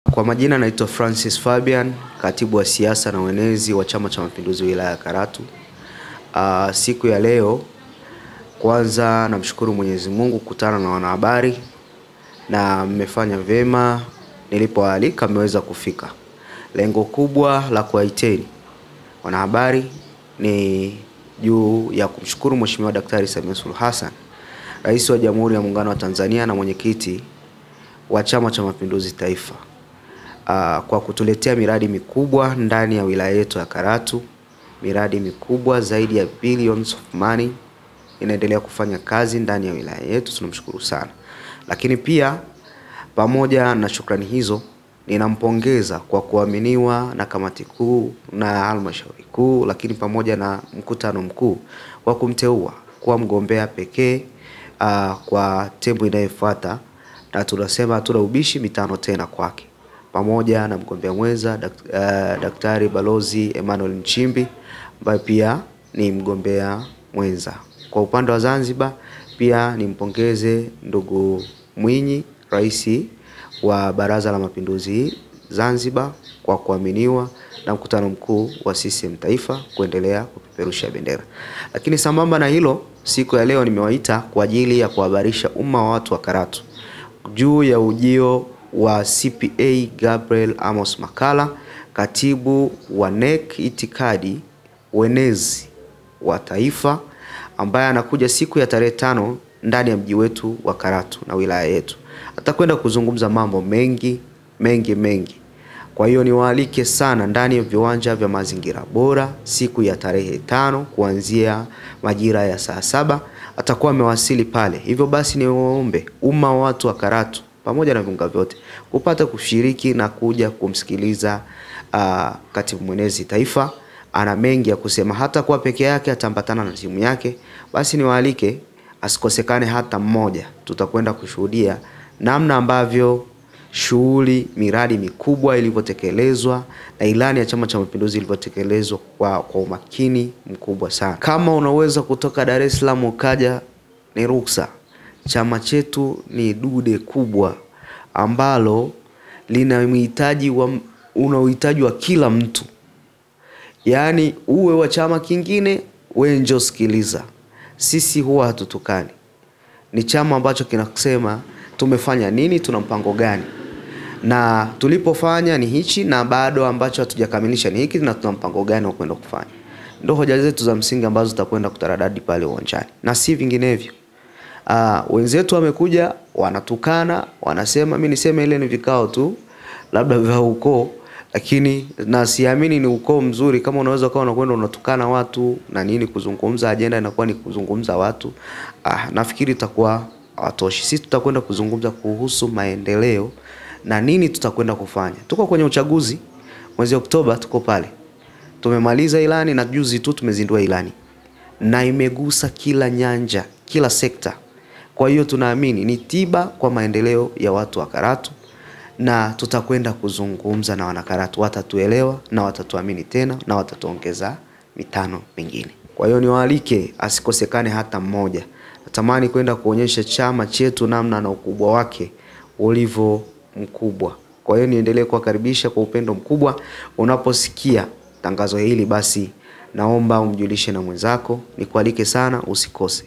Kwa majina naitwa Francis Fabian, katibu wa siasa na uenezi wa Chama cha Mapinduzi wilaya ya Karatu. Siku ya leo kwanza namshukuru Mwenyezi Mungu kukutana na wanahabari na mmefanya vyema, nilipoalika mmeweza kufika. Lengo kubwa la kuwaiteni wanahabari ni juu ya kumshukuru Mheshimiwa Daktari Samia Suluhu Hassan, Rais wa Jamhuri ya Muungano wa Tanzania na mwenyekiti wa Chama cha Mapinduzi Taifa, kwa kutuletea miradi mikubwa ndani ya wilaya yetu ya Karatu. Miradi mikubwa zaidi ya billions of money inaendelea kufanya kazi ndani ya wilaya yetu, tunamshukuru sana. Lakini pia pamoja na shukrani hizo, ninampongeza kwa kuaminiwa na kamati kuu na halmashauri kuu, lakini pamoja na mkutano mkuu wa kumteua kuwa mgombea pekee kwa term inayofuata, na tunasema hatuna ubishi, mitano tena kwake, pamoja na mgombea mwenza Daktari Balozi Emmanuel Nchimbi ambaye pia ni mgombea mwenza. Kwa upande wa Zanzibar pia nimpongeze ndugu Mwinyi, Rais wa Baraza la Mapinduzi Zanzibar, kwa kuaminiwa na mkutano mkuu wa CCM Taifa kuendelea kupeperusha bendera. Lakini sambamba na hilo, siku ya leo nimewaita kwa ajili ya kuhabarisha umma wa watu wa Karatu juu ya ujio wa CPA Gabriel Amos Makalla, katibu wa NEC itikadi uenezi wa taifa, ambaye anakuja siku ya tarehe 5 ndani ya mji wetu wa Karatu na wilaya yetu. Atakwenda kuzungumza mambo mengi. Kwa hiyo niwaalike sana ndani ya viwanja vya Mazingira Bora siku ya tarehe 5 kuanzia majira ya saa 7. Atakuwa amewasili pale. Hivyo basi niwaombe umma wa watu wa Karatu pamoja na viunga vyote kupata kushiriki na kuja kumsikiliza katibu mwenezi taifa. Ana mengi ya kusema, hata kwa peke yake, ataambatana na timu yake. Basi niwaalike, asikosekane hata mmoja. Tutakwenda kushuhudia namna ambavyo shughuli, miradi mikubwa ilivyotekelezwa na ilani ya Chama cha Mapinduzi ilivyotekelezwa kwa umakini mkubwa sana. Kama unaweza kutoka Dar es Salaam ukaja, ni ruksa. Chama chetu ni dude kubwa ambalo lina uhitaji wa kila mtu. Yaani uwe wa chama kingine, wewe njoo sikiliza. Sisi huwa hatutukani. Ni chama ambacho kinasema tumefanya nini, tuna mpango gani, na tulipofanya ni hichi, na bado ambacho hatujakamilisha ni hiki, na tuna mpango gani wa kwenda kufanya. Ndio hoja zetu za msingi ambazo tutakwenda kutaradadi pale uwanjani, na si vinginevyo. Wenzetu wamekuja wanatukana, wanasema, mimi niseme ile ni vikao tu labda vya ukoo, lakini na siamini ni ukoo mzuri kama unaweza kuwa unakwenda unatukana watu na nini, kuzungumza agenda inakuwa ni kuzungumza watu. Nafikiri itakuwa hatoshi. Sisi tutakwenda kuzungumza kuhusu maendeleo na nini tutakwenda kufanya. Tuko kwenye uchaguzi mwezi Oktoba, tuko pale. Tumemaliza ilani na juzi tu tumezindua ilani, na imegusa kila nyanja, kila sekta. Kwa hiyo tunaamini ni tiba kwa maendeleo ya watu wa Karatu, na tutakwenda kuzungumza na wanakaratu. Watatuelewa na watatuamini tena na watatuongeza mitano mingine. Kwa hiyo niwaalike, asikosekane hata mmoja. Natamani kwenda kuonyesha chama chetu namna na ukubwa wake ulivyo mkubwa. Kwa hiyo niendelee kuwakaribisha kwa upendo mkubwa. Unaposikia tangazo hili, basi naomba umjulishe na mwenzako. Nikualike sana, usikose.